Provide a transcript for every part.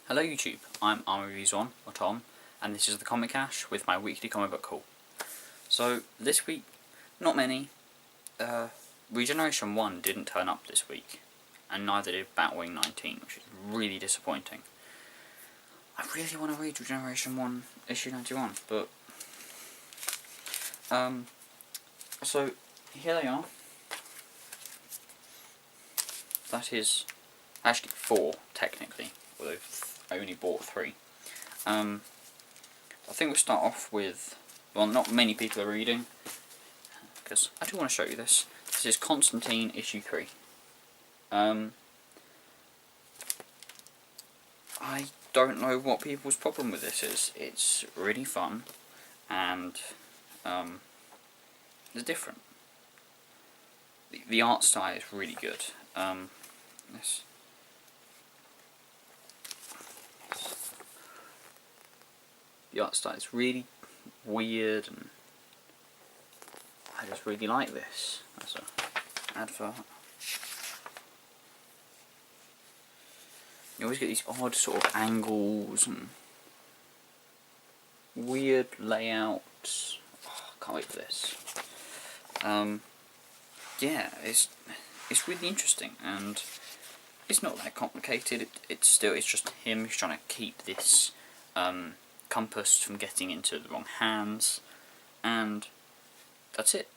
Hello YouTube, I'm Armoury or Tom, and this is the Comic Cache with my weekly comic book haul. So this week, not many. Regeneration 1 didn't turn up this week, and neither did Batwing 19, which is really disappointing. I really want to read Regeneration 1 issue 91, but so here they are. That is actually 4 technically, although I only bought 3. I think we'll start off with, well, not many people are reading, because I do want to show you this. This is Constantine issue 3. I don't know what people's problem with this is. It's really fun, and it's different. The art style is really good. The art style is really weird, and I just really like this. That's an advert. You always get these odd sort of angles and weird layouts. Oh, I can't wait for this. Yeah, it's really interesting, and it's not that complicated. It's just him who's trying to keep this compass from getting into the wrong hands, and that's it.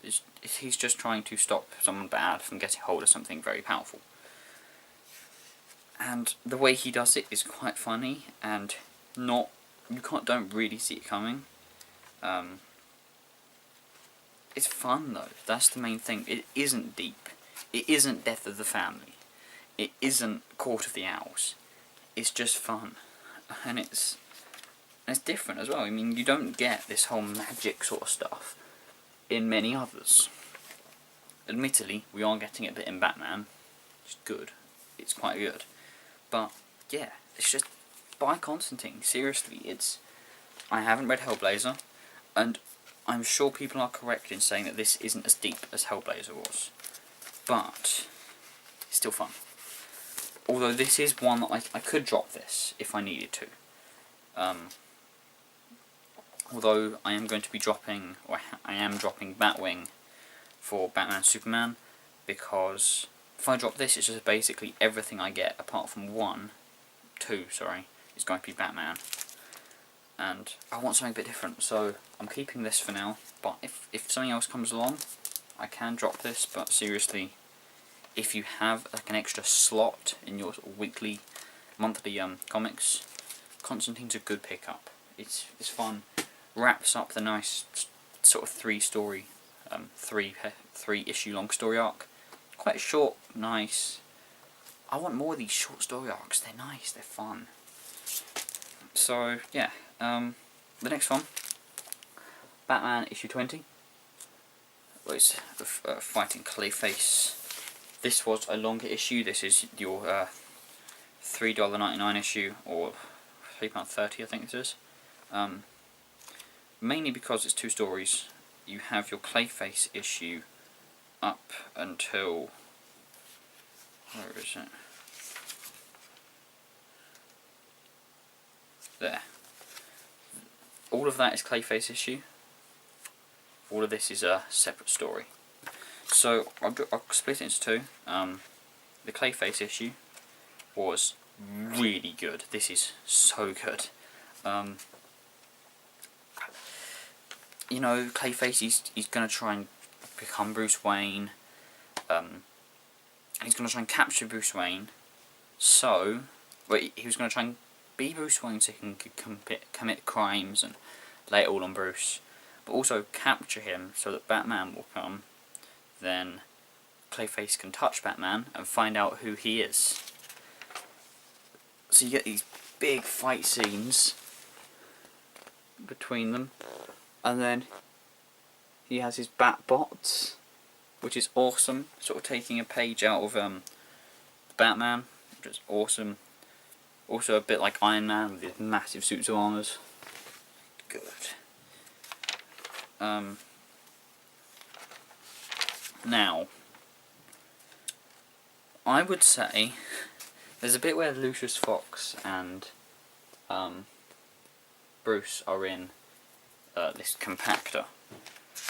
He's just trying to stop someone bad from getting hold of something very powerful. And the way he does it is quite funny, and don't really see it coming. It's fun though. That's the main thing. It isn't deep. It isn't Death of the Family. It isn't Court of the Owls. It's just fun, and it's different as well. I mean, you don't get this whole magic sort of stuff in many others. Admittedly, we are getting it a bit in Batman, which is good. It's quite good. But yeah, it's just, buy Constantine. Seriously, I haven't read Hellblazer, and I'm sure people are correct in saying that this isn't as deep as Hellblazer was, but it's still fun. Although this is one that I could drop this if I needed to. Although I am going to be dropping, or I am dropping Batwing for Batman Superman, because if I drop this, it's just basically everything I get apart from two, is going to be Batman. And I want something a bit different, so I'm keeping this for now. But if something else comes along, I can drop this. But seriously, if you have like an extra slot in your weekly, monthly comics, Constantine's a good pickup. It's fun. Wraps up the nice sort of three issue long story arc. Quite short, nice. I want more of these short story arcs. They're nice. They're fun. So yeah, the next one, Batman issue 20. Was fighting Clayface. This was a longer issue. This is your $3.99 issue, or £3.30, I think it is. Mainly because it's 2 stories. You have your Clayface issue up until, where is it? There. All of that is Clayface issue. All of this is a separate story. So I'll split it into 2. The Clayface issue was really good. This is so good. You know, Clayface, he's going to try and become Bruce Wayne. He's going to try and capture Bruce Wayne. So, he was going to try and be Bruce Wayne so he can commit crimes and lay it all on Bruce. But also capture him so that Batman will come. Then Clayface can touch Batman and find out who he is. So you get these big fight scenes between them. And then he has his Batbots, which is awesome. Sort of taking a page out of Batman, which is awesome. Also a bit like Iron Man with his massive suits of armors. Good. Now, I would say There's a bit where Lucius Fox and Bruce are in this compactor,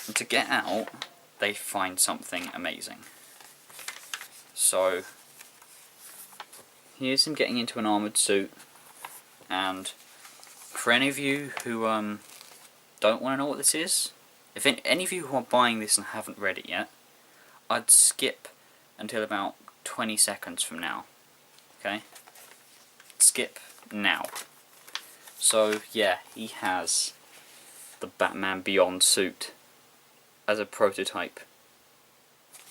and to get out they find something amazing. So here's him getting into an armoured suit, and for any of you who don't want to know what this is, if any of you who are buying this and haven't read it yet, I'd skip until about 20 seconds from now. Okay? Skip now. So yeah, he has the Batman Beyond suit as a prototype.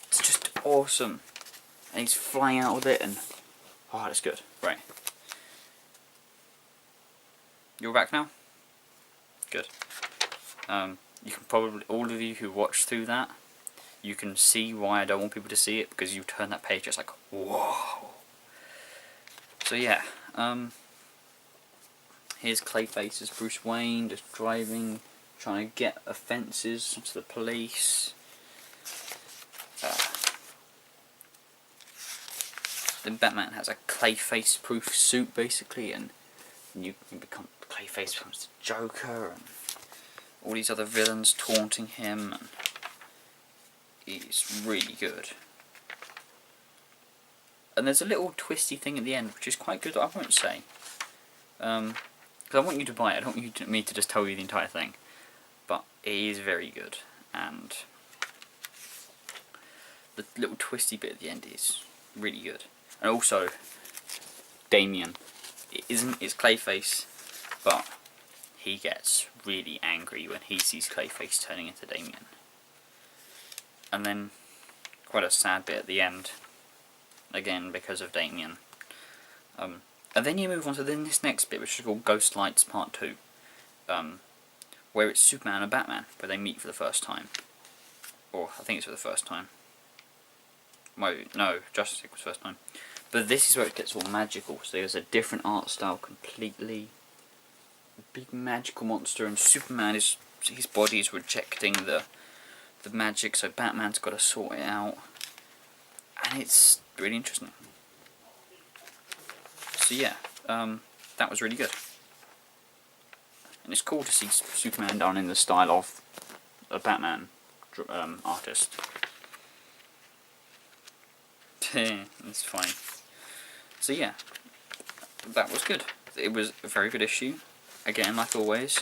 It's just awesome. And he's flying out with it, and oh, that's good. Right. You're back now? Good. You can probably, all of you who watched through that, you can see why I don't want people to see it, because you turn that page, it's like, whoa. So yeah, here's Clayface as Bruce Wayne, just driving, trying to get offences to the police. Then Batman has a Clayface proof suit basically, and you become Clayface becomes the Joker, and all these other villains taunting him, and he's really good. And there's a little twisty thing at the end which is quite good, I won't say, because I want you to buy it, I don't want me to just tell you the entire thing, but it is very good, and the little twisty bit at the end is really good. And also, Damian, it's Clayface, but he gets really angry when he sees Clayface turning into Damian. And then, quite a sad bit at the end, again because of Damian. And then you move on to this next bit, which is called Ghost Lights Part 2, where it's Superman and Batman, where they meet for the first time. Or, I think it's for the first time. No, Justice League was the first time. But this is where it gets all magical, so there's a different art style completely. A big magical monster, and Superman his body is rejecting the magic, so Batman's got to sort it out. And it's really interesting. So yeah, that was really good. And it's cool to see Superman done in the style of a Batman artist. It's fine. So yeah, that was good. It was a very good issue, again like always,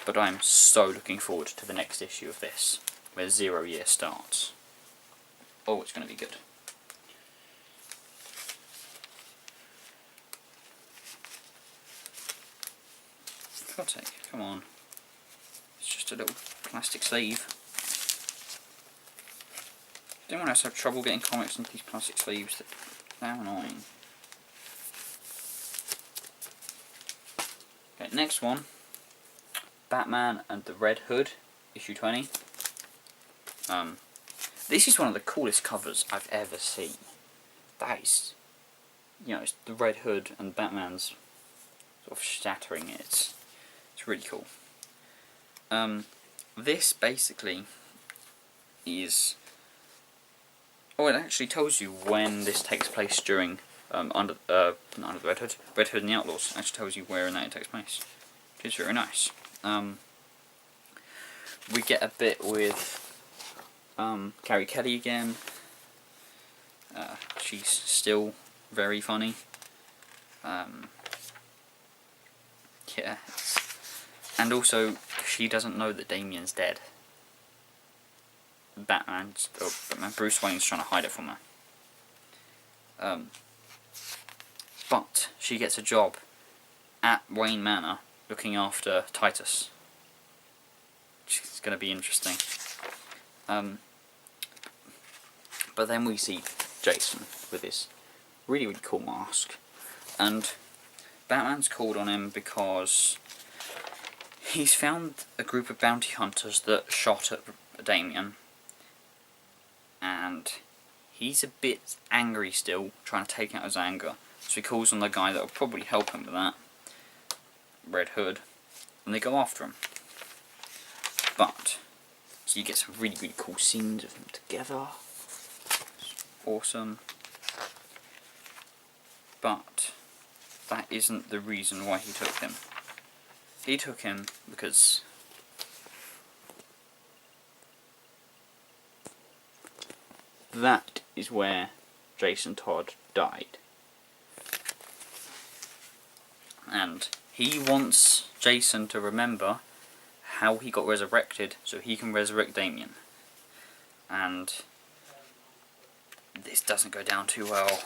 but I'm so looking forward to the next issue of this, where 0 Year starts. Oh, it's going to be good. For God's sake, come on. It's just a little plastic sleeve. Anyone else have trouble getting comics into these plastic sleeves? They're annoying. Okay, next one. Batman and the Red Hood, issue 20. This is one of the coolest covers I've ever seen. That is, it's the Red Hood and Batman's sort of shattering it. It's really cool. This basically is. Oh, it actually tells you when this takes place during under the Red Hood. Red Hood and the Outlaws actually tells you where and that it takes place. It's very nice. We get a bit with Carrie Kelly again. She's still very funny. Yeah, and also she doesn't know that Damian's dead. Batman, Bruce Wayne's trying to hide it from her. But she gets a job at Wayne Manor looking after Titus. It's going to be interesting. But then we see Jason with his really, really cool mask. And Batman's called on him because he's found a group of bounty hunters that shot at Damian. And he's a bit angry still, trying to take out his anger. So he calls on the guy that will probably help him with that, Red Hood, and they go after him. But, so you get some really, really cool scenes of them together. It's awesome. But that isn't the reason why he took him. He took him because that is where Jason Todd died. And he wants Jason to remember how he got resurrected so he can resurrect Damien. And this doesn't go down too well.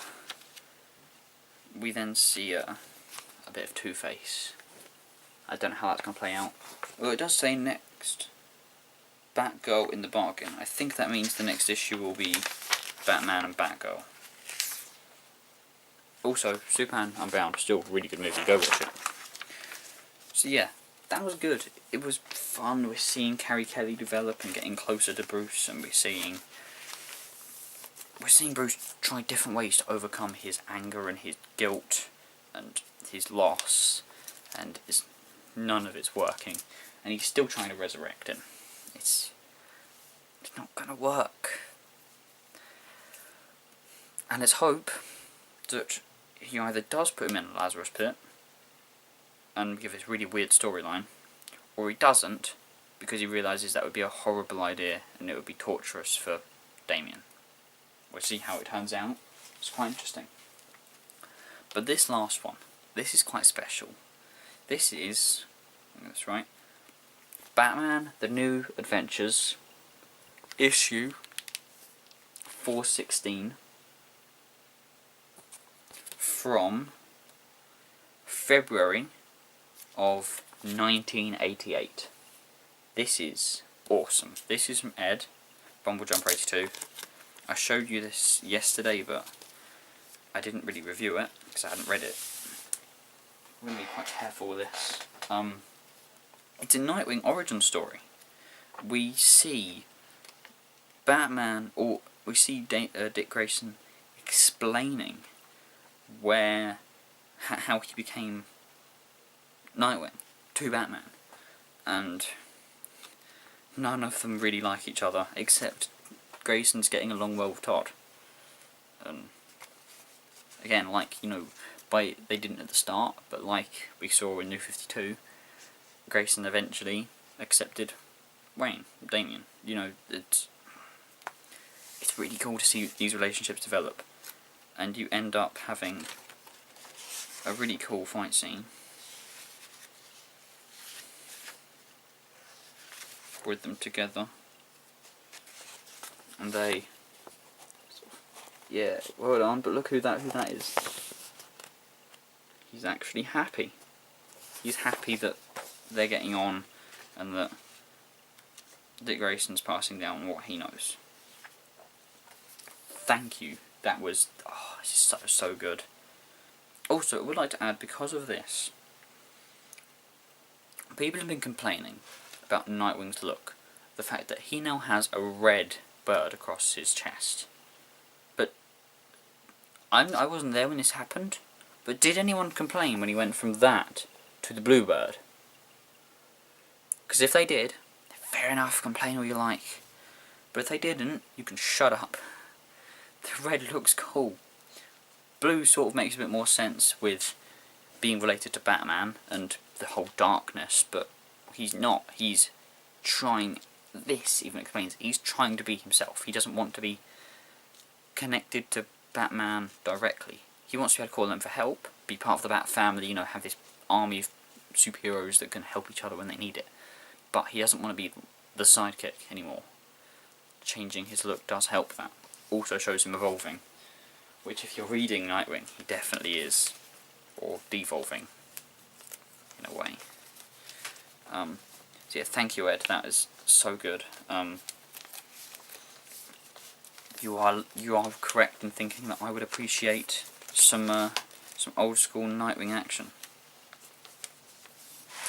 We then see a bit of Two-Face. I don't know how that's going to play out. Well, it does say next Batgirl in the bargain. I think that means the next issue will be Batman and Batgirl. Also, Superman Unbound, still a really good movie, go watch it. So yeah, that was good. It was fun. We're seeing Carrie Kelly develop and getting closer to Bruce, and we're seeing Bruce try different ways to overcome his anger and his guilt and his loss, and none of it's working, and he's still trying to resurrect him. It's not gonna work. And let's hope that he either does put him in a Lazarus pit and give this really weird storyline, or he doesn't, because he realises that would be a horrible idea and it would be torturous for Damien. We'll see how it turns out. It's quite interesting. But this last one, this is quite special. This is, that's right, Batman The New Adventures, issue 416, from February of 1988. This is awesome. This is from Ed, Bumblejumper 82. I showed you this yesterday, but I didn't really review it because I hadn't read it. I'm going to be quite careful with this. It's a Nightwing origin story. We see Batman, or we see Dick Grayson explaining how he became Nightwing to Batman, and none of them really like each other, except Grayson's getting along well with Todd. Again, like, you know, they didn't at the start, but like we saw in New 52, Grayson eventually accepted Damien. You know, it's really cool to see these relationships develop, and you end up having a really cool fight scene with them together, and they, yeah, well done. But look who that is. He's actually happy. He's happy that they're getting on, and that Dick Grayson's passing down what he knows. Thank you. That was so good. Also, I would like to add, because of this, people have been complaining about Nightwing's look. The fact that he now has a red bird across his chest. But I wasn't there when this happened. But did anyone complain when he went from that to the blue bird? Because if they did, fair enough, complain all you like. But if they didn't, you can shut up. The red looks cool. Blue sort of makes a bit more sense with being related to Batman and the whole darkness, but he's not. He's trying, this even explains, he's trying to be himself. He doesn't want to be connected to Batman directly. He wants to be able to call them for help, be part of the Bat family, you know, have this army of superheroes that can help each other when they need it. But he doesn't want to be the sidekick anymore. Changing his look does help that. Also shows him evolving, which if you're reading Nightwing, he definitely is, or devolving, in a way. So yeah, thank you, Ed, that is so good. You are correct in thinking that I would appreciate some old school Nightwing action.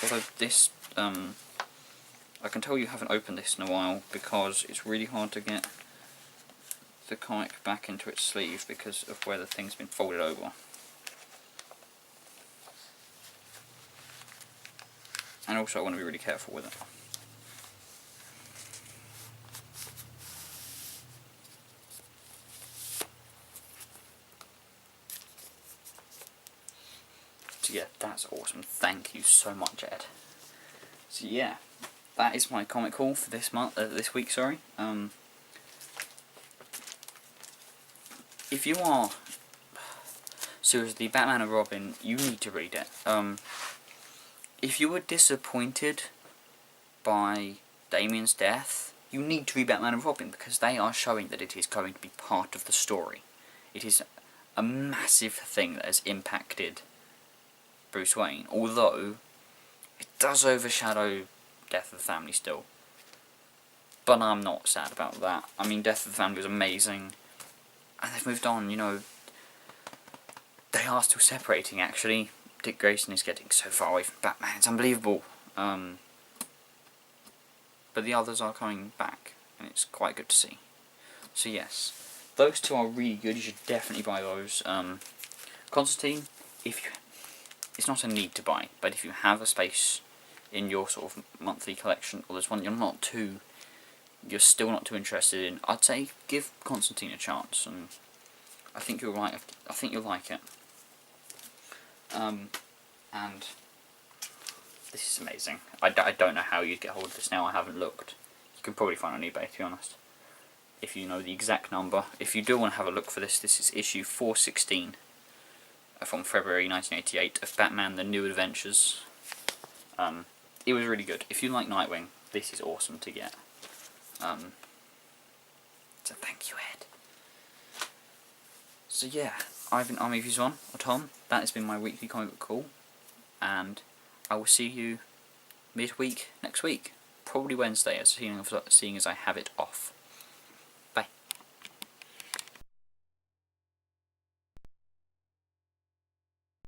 Although this, I can tell you haven't opened this in a while because it's really hard to get the comic back into its sleeve because of where the thing's been folded over. And also I want to be really careful with it. That's awesome. Thank you so much, Ed. So yeah, that is my comic haul for this month. This week, sorry. If you are seriously Batman and Robin, you need to read it. If you were disappointed by Damien's death, you need to read Batman and Robin, because they are showing that it is going to be part of the story. It is a massive thing that has impacted Bruce Wayne, although it does overshadow Death of the Family still. But I'm not sad about that. I mean, Death of the Family was amazing, and they've moved on, you know. They are still separating, actually. Dick Grayson is getting so far away from Batman, it's unbelievable. But the others are coming back, and it's quite good to see. So yes, those two are really good. You should definitely buy those. Constantine, it's not a need to buy, but if you have a space in your sort of monthly collection, or there's one you're still not too interested in, I'd say give Constantine a chance, and I think you'll like it. And this is amazing. I don't know how you'd get hold of this now. I haven't looked. You can probably find it on eBay, to be honest, if you know the exact number. If you do want to have a look for this, this is issue 416 from February 1988 of Batman: The New Adventures. It was really good. If you like Nightwing, this is awesome to get. So thank you, Ed. So yeah, I've been Armoury1, or Tom. That has been my weekly comic book call, and I will see you midweek next week, probably Wednesday, seeing as I have it off.